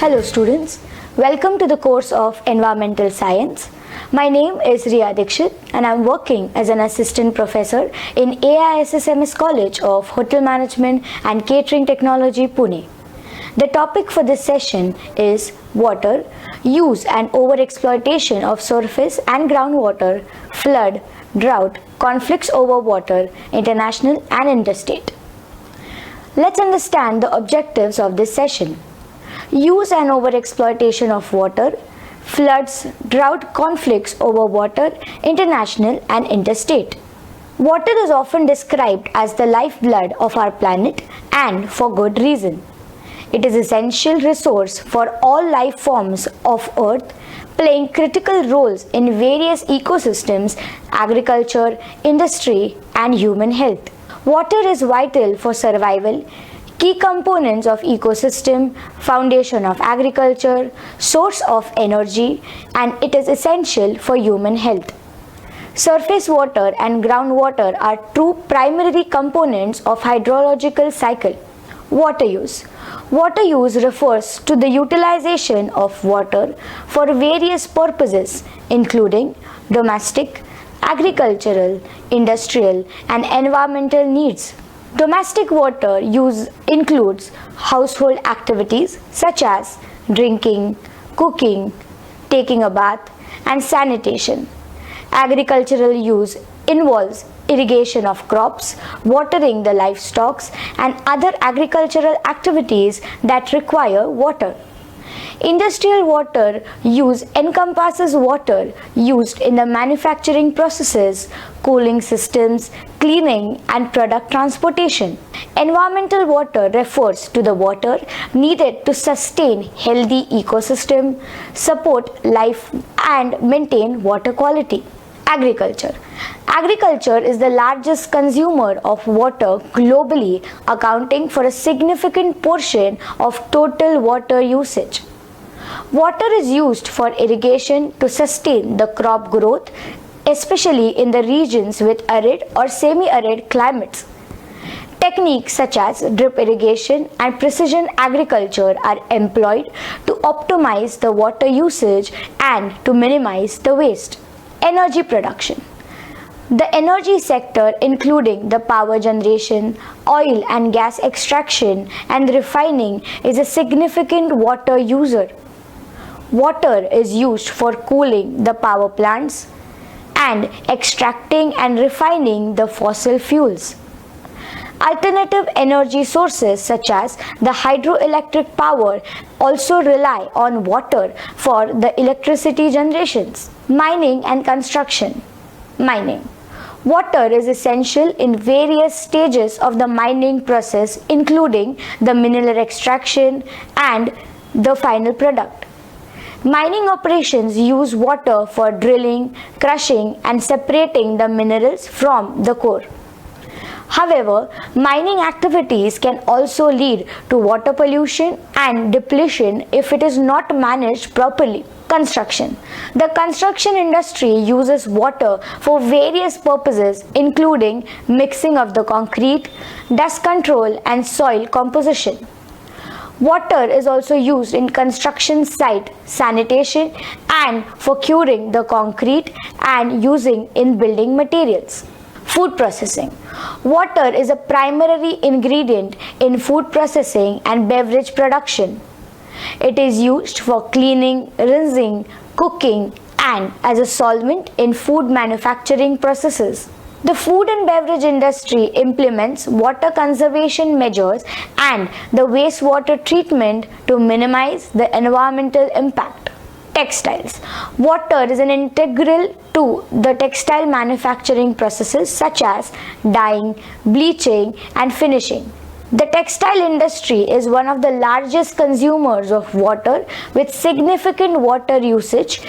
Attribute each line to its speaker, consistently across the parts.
Speaker 1: Hello students, welcome to the course of Environmental Science. My name is Riya Dikshit and I am working as an assistant professor in AISSMS College of Hotel Management and Catering Technology, Pune. The topic for this session is water, use and over-exploitation of surface and groundwater, flood, drought, conflicts over water, international and interstate. Let's understand the objectives of this session. Use and over-exploitation of water, floods, drought, conflicts over water, international and interstate. Water is often described as the lifeblood of our planet and for good reason. It is an essential resource for all life forms of Earth, playing critical roles in various ecosystems, agriculture, industry and human health. Water is vital for survival, key components of ecosystem, foundation of agriculture, source of energy, and it is essential for human health. Surface water and groundwater are two primary components of hydrological cycle. Water use. Water use refers to the utilization of water for various purposes including domestic, agricultural, industrial, and environmental needs. Domestic water use includes household activities such as drinking, cooking, taking a bath, and sanitation. Agricultural use involves irrigation of crops, watering the livestock, and other agricultural activities that require water. Industrial water use encompasses water used in the manufacturing processes, cooling systems, cleaning and product transportation. Environmental water refers to the water needed to sustain healthy ecosystem, support life and maintain water quality. Agriculture. Agriculture is the largest consumer of water globally, accounting for a significant portion of total water usage. Water is used for irrigation to sustain the crop growth, especially in the regions with arid or semi-arid climates. Techniques such as drip irrigation and precision agriculture are employed to optimize the water usage and to minimize the waste. Energy production. The energy sector, including the power generation, oil and gas extraction, and refining, is a significant water user. Water is used for cooling the power plants and extracting and refining the fossil fuels. Alternative energy sources such as the hydroelectric power also rely on water for the electricity generations. Mining and construction. Mining. Water is essential in various stages of the mining process, including the mineral extraction and the final product. Mining operations use water for drilling, crushing, and separating the minerals from the core. However, mining activities can also lead to water pollution and depletion if it is not managed properly. Construction. The construction industry uses water for various purposes including mixing of the concrete, dust control, and soil composition. Water is also used in construction site sanitation and for curing the concrete and using in building materials. Food processing. Water is a primary ingredient in food processing and beverage production. It is used for cleaning, rinsing, cooking, and as a solvent in food manufacturing processes. The food and beverage industry implements water conservation measures and the wastewater treatment to minimize the environmental impact. Textiles. Water is an integral to the textile manufacturing processes such as dyeing, bleaching, and finishing. The textile industry is one of the largest consumers of water with significant water usage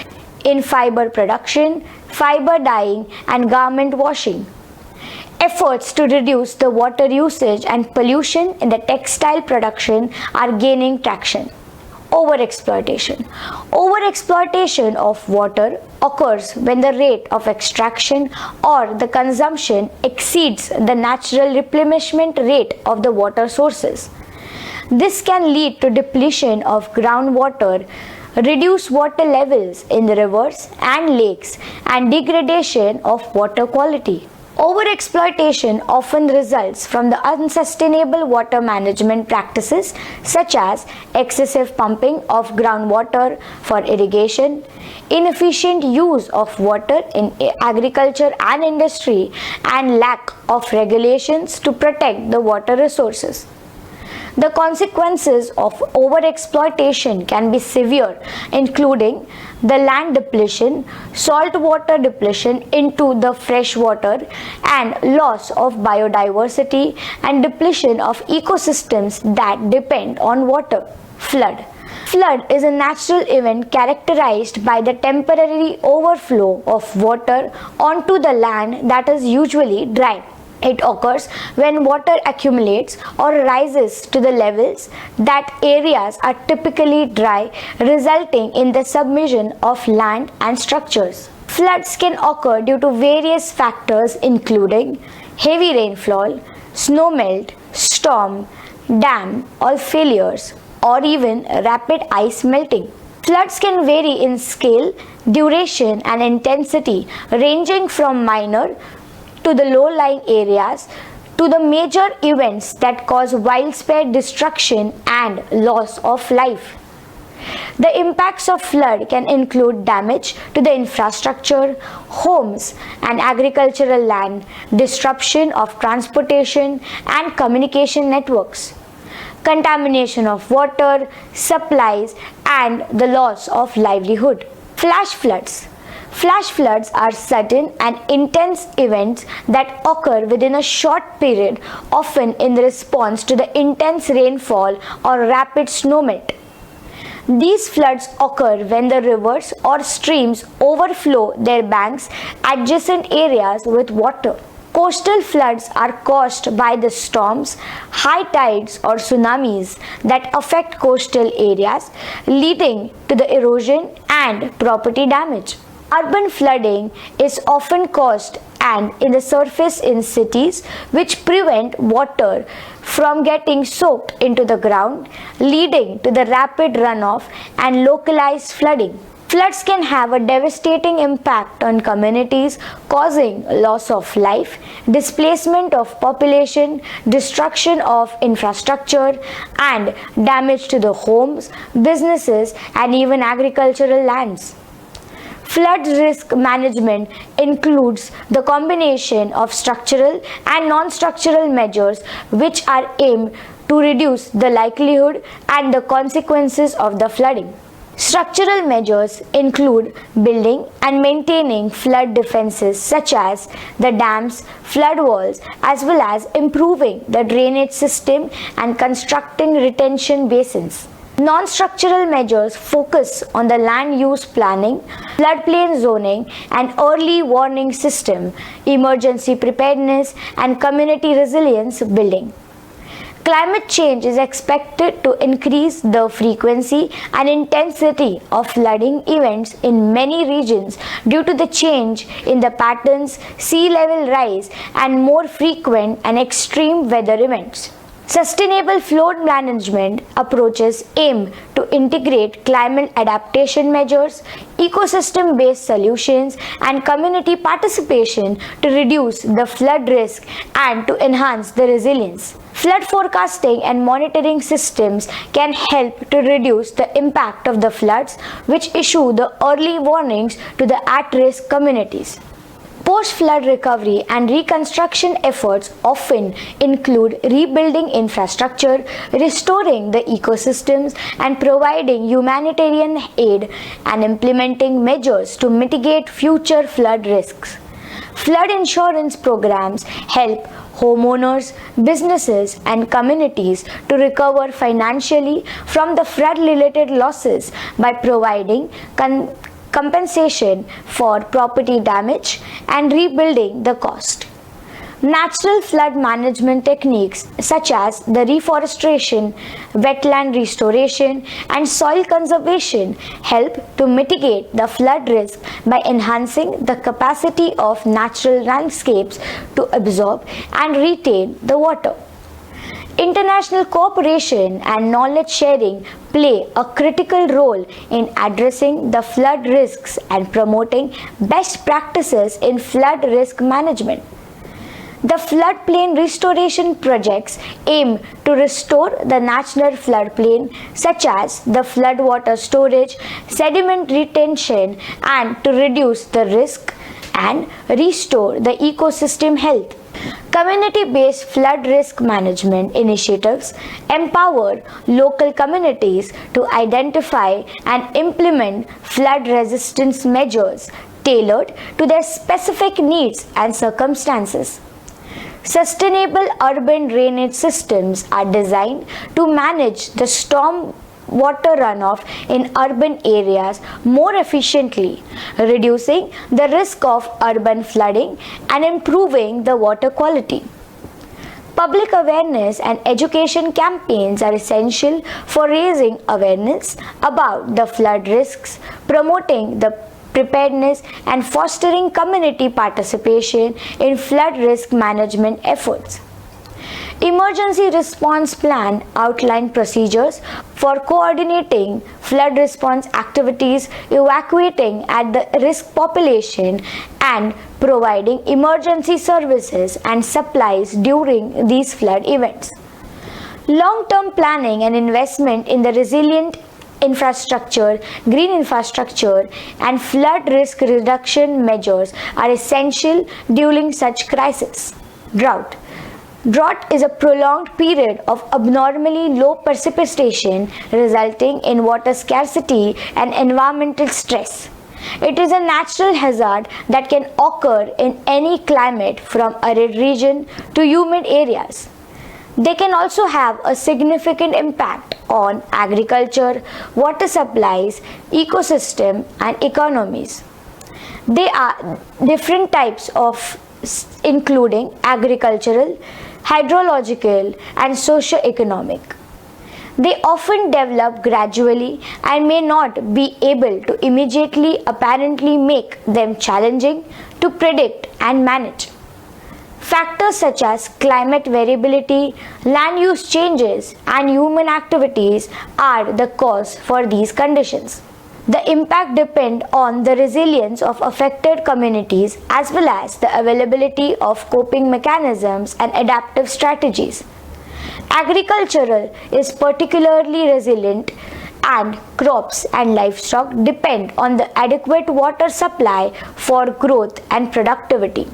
Speaker 1: in fiber production, fiber dyeing, and garment washing. Efforts to reduce the water usage and pollution in the textile production are gaining traction. Over-exploitation. Over-exploitation of water occurs when the rate of extraction or the consumption exceeds the natural replenishment rate of the water sources. This can lead to depletion of groundwater, reduced water levels in the rivers and lakes, and degradation of water quality. Over-exploitation often results from the unsustainable water management practices such as excessive pumping of groundwater for irrigation, inefficient use of water in agriculture and industry, and lack of regulations to protect the water resources. The consequences of over-exploitation can be severe, including the land depletion, saltwater depletion into the fresh water, and loss of biodiversity and depletion of ecosystems that depend on water. Flood. Flood is a natural event characterized by the temporary overflow of water onto the land that is usually dry. It occurs when water accumulates or rises to the levels that areas are typically dry, resulting in the submersion of land and structures. Floods can occur due to various factors including heavy rainfall, snowmelt, storm, dam or failures, or even rapid ice melting. Floods can vary in scale, duration and intensity, ranging from minor to the low-lying areas to the major events that cause widespread destruction and loss of life. The impacts of flood can include damage to the infrastructure, homes and agricultural land, disruption of transportation and communication networks, contamination of water, supplies, and the loss of livelihood. Flash floods. Flash floods are sudden and intense events that occur within a short period, often in response to the intense rainfall or rapid snowmelt. These floods occur when the rivers or streams overflow their banks adjacent areas with water. Coastal floods are caused by the storms, high tides or tsunamis that affect coastal areas, leading to the erosion and property damage. Urban flooding is often caused and in the surface in cities, which prevent water from getting soaked into the ground, leading to the rapid runoff and localized flooding. Floods can have a devastating impact on communities, causing loss of life, displacement of population, destruction of infrastructure, and damage to the homes, businesses, and even agricultural lands. Flood risk management includes the combination of structural and non-structural measures which are aimed to reduce the likelihood and the consequences of the flooding. Structural measures include building and maintaining flood defenses such as the dams, flood walls, as well as improving the drainage system and constructing retention basins. Non-structural measures focus on the land use planning, floodplain zoning and early warning system, emergency preparedness and community resilience building. Climate change is expected to increase the frequency and intensity of flooding events in many regions due to the change in the patterns, sea level rise, and more frequent and extreme weather events. Sustainable flood management approaches aim to integrate climate adaptation measures, ecosystem-based solutions, and community participation to reduce the flood risk and to enhance the resilience. Flood forecasting and monitoring systems can help to reduce the impact of the floods, which issue the early warnings to the at-risk communities. Post-flood recovery and reconstruction efforts often include rebuilding infrastructure, restoring the ecosystems, and providing humanitarian aid and implementing measures to mitigate future flood risks. Flood insurance programs help homeowners, businesses, and communities to recover financially from the flood-related losses by providing compensation for property damage and rebuilding the cost. Natural flood management techniques such as the reforestation, wetland restoration, and soil conservation help to mitigate the flood risk by enhancing the capacity of natural landscapes to absorb and retain the water. International cooperation and knowledge sharing play a critical role in addressing the flood risks and promoting best practices in flood risk management. The floodplain restoration projects aim to restore the natural floodplain such as the floodwater storage, sediment retention, and to reduce the risk and restore the ecosystem health. Community-based flood risk management initiatives empower local communities to identify and implement flood resistance measures tailored to their specific needs and circumstances. Sustainable urban drainage systems are designed to manage the storm water runoff in urban areas more efficiently, reducing the risk of urban flooding and improving the water quality. Public awareness and education campaigns are essential for raising awareness about the flood risks, promoting the preparedness, and fostering community participation in flood risk management efforts. Emergency Response Plan outline procedures for coordinating flood response activities, evacuating at the risk population, and providing emergency services and supplies during these flood events. Long-term planning and investment in the resilient infrastructure, green infrastructure, and flood risk reduction measures are essential during such crises. Drought is a prolonged period of abnormally low precipitation resulting in water scarcity and environmental stress. It is a natural hazard that can occur in any climate from arid region to humid areas. They can also have a significant impact on agriculture, water supplies, ecosystem, and economies. There are different types of including agricultural, hydrological, and socio-economic. They often develop gradually and may not be able to immediately apparently make them challenging to predict and manage. Factors such as climate variability, land use changes, and human activities are the cause for these conditions. The impact depends on the resilience of affected communities as well as the availability of coping mechanisms and adaptive strategies. Agricultural is particularly resilient, and crops and livestock depend on the adequate water supply for growth and productivity.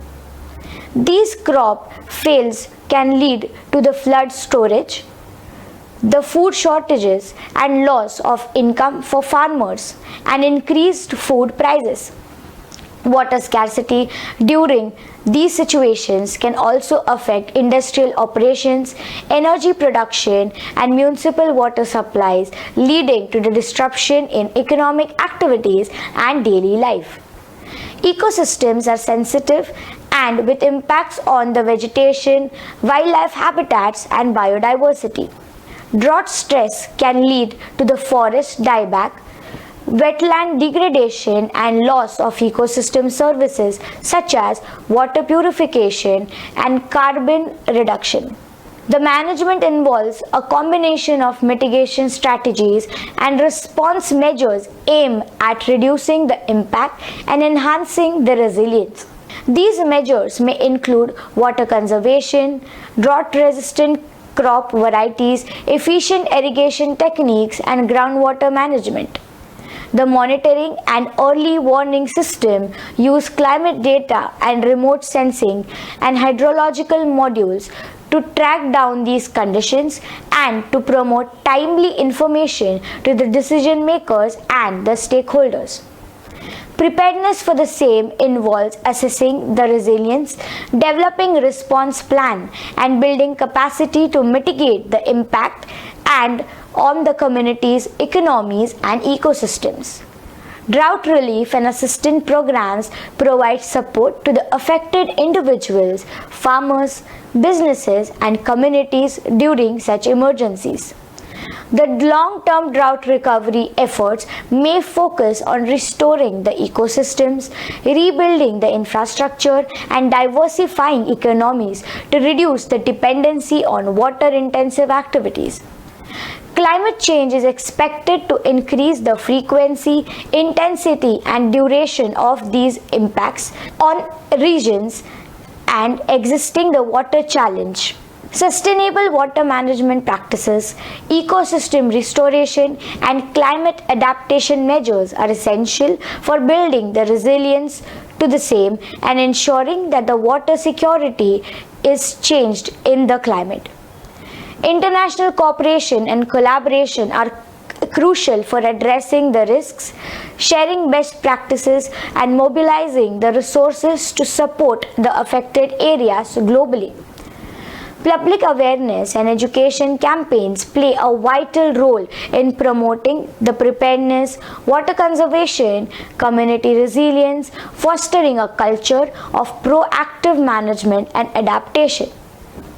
Speaker 1: These crop fails can lead to the flood storage, the food shortages and loss of income for farmers, and increased food prices. Water scarcity during these situations can also affect industrial operations, energy production, and municipal water supplies, leading to the disruption in economic activities and daily life. Ecosystems are sensitive and with impacts on the vegetation, wildlife habitats, and biodiversity. Drought stress can lead to the forest dieback, wetland degradation, and loss of ecosystem services such as water purification and carbon reduction. The management involves a combination of mitigation strategies and response measures aimed at reducing the impact and enhancing the resilience. These measures may include water conservation, drought-resistant crop varieties, efficient irrigation techniques, and groundwater management. The monitoring and early warning system use climate data and remote sensing and hydrological modules to track down these conditions and to promote timely information to the decision makers and the stakeholders. Preparedness for the same involves assessing the resilience, developing response plan, and building capacity to mitigate the impact and on the community's economies and ecosystems. Drought relief and assistance programs provide support to the affected individuals, farmers, businesses, and communities during such emergencies. The long-term drought recovery efforts may focus on restoring the ecosystems, rebuilding the infrastructure, and diversifying economies to reduce the dependency on water-intensive activities. Climate change is expected to increase the frequency, intensity, and duration of these impacts on regions and existing the water challenge. Sustainable water management practices, ecosystem restoration, and climate adaptation measures are essential for building the resilience to the same and ensuring that the water security is changed in the climate. International cooperation and collaboration are crucial for addressing the risks, sharing best practices, and mobilizing the resources to support the affected areas globally. Public awareness and education campaigns play a vital role in promoting the preparedness, water conservation, community resilience, fostering a culture of proactive management and adaptation.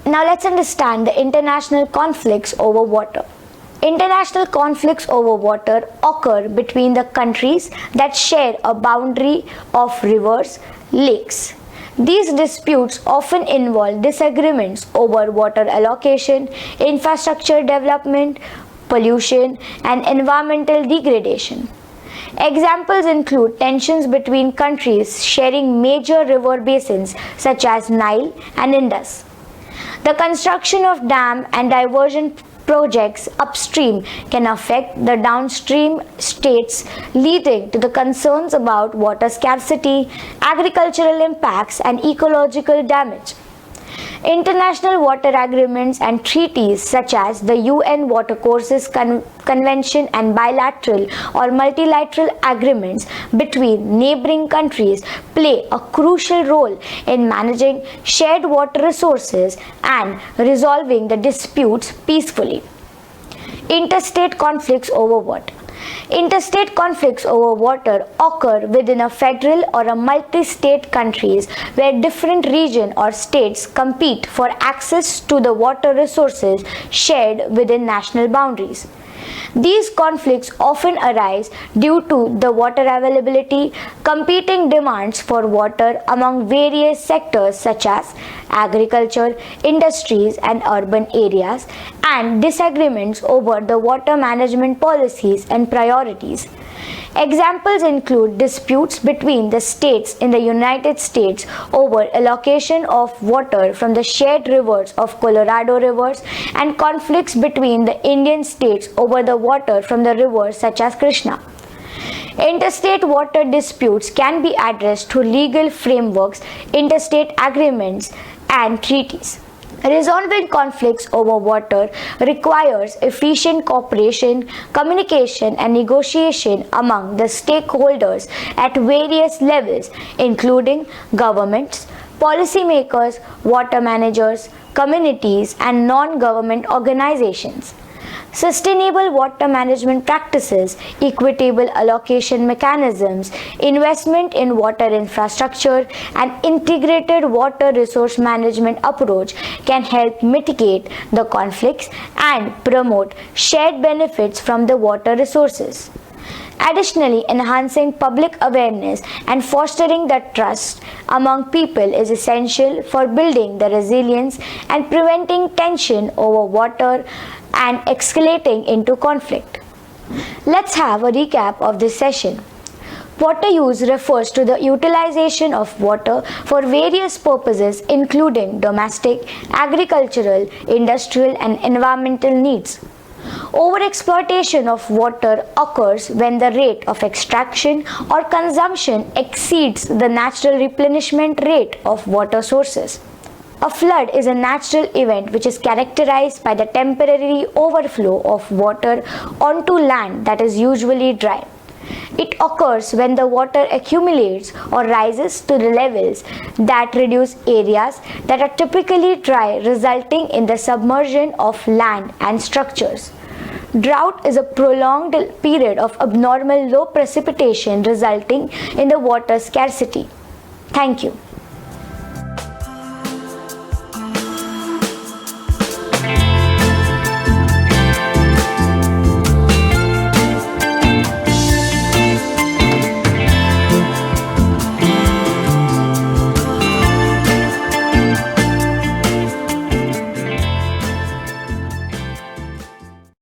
Speaker 1: Now let's understand the international conflicts over water. International conflicts over water occur between the countries that share a boundary of rivers, lakes. These disputes often involve disagreements over water allocation, infrastructure development, pollution, and environmental degradation. Examples include tensions between countries sharing major river basins such as Nile and Indus. The construction of dam and diversion projects upstream can affect the downstream states, leading to the concerns about water scarcity, agricultural impacts, and ecological damage. International water agreements and treaties such as the UN Watercourses Convention and bilateral or multilateral agreements between neighboring countries play a crucial role in managing shared water resources and resolving the disputes peacefully. Interstate conflicts over water. Interstate conflicts over water occur within a federal or a multi-state countries where different regions or states compete for access to the water resources shared within national boundaries. These conflicts often arise due to the water availability, competing demands for water among various sectors such as agriculture, industries, and urban areas, and disagreements over the water management policies and priorities. Examples include disputes between the states in the United States over allocation of water from the shared rivers of Colorado rivers and conflicts between the Indian states over the water from the rivers such as Krishna. Interstate water disputes can be addressed through legal frameworks, interstate agreements, and treaties. Resolving conflicts over water requires efficient cooperation, communication, and negotiation among the stakeholders at various levels, including governments, policymakers, water managers, communities, and non-government organizations. Sustainable water management practices, equitable allocation mechanisms, investment in water infrastructure, and integrated water resource management approach can help mitigate the conflicts and promote shared benefits from the water resources. Additionally, enhancing public awareness and fostering the trust among people is essential for building the resilience and preventing tension over water and escalating into conflict. Let's have a recap of this session. Water use refers to the utilization of water for various purposes including domestic, agricultural, industrial, and environmental needs. Over-exploitation of water occurs when the rate of extraction or consumption exceeds the natural replenishment rate of water sources. A flood is a natural event which is characterized by the temporary overflow of water onto land that is usually dry. It occurs when the water accumulates or rises to the levels that reduce areas that are typically dry, resulting in the submersion of land and structures. Drought is a prolonged period of abnormal low precipitation resulting in the water scarcity. Thank you.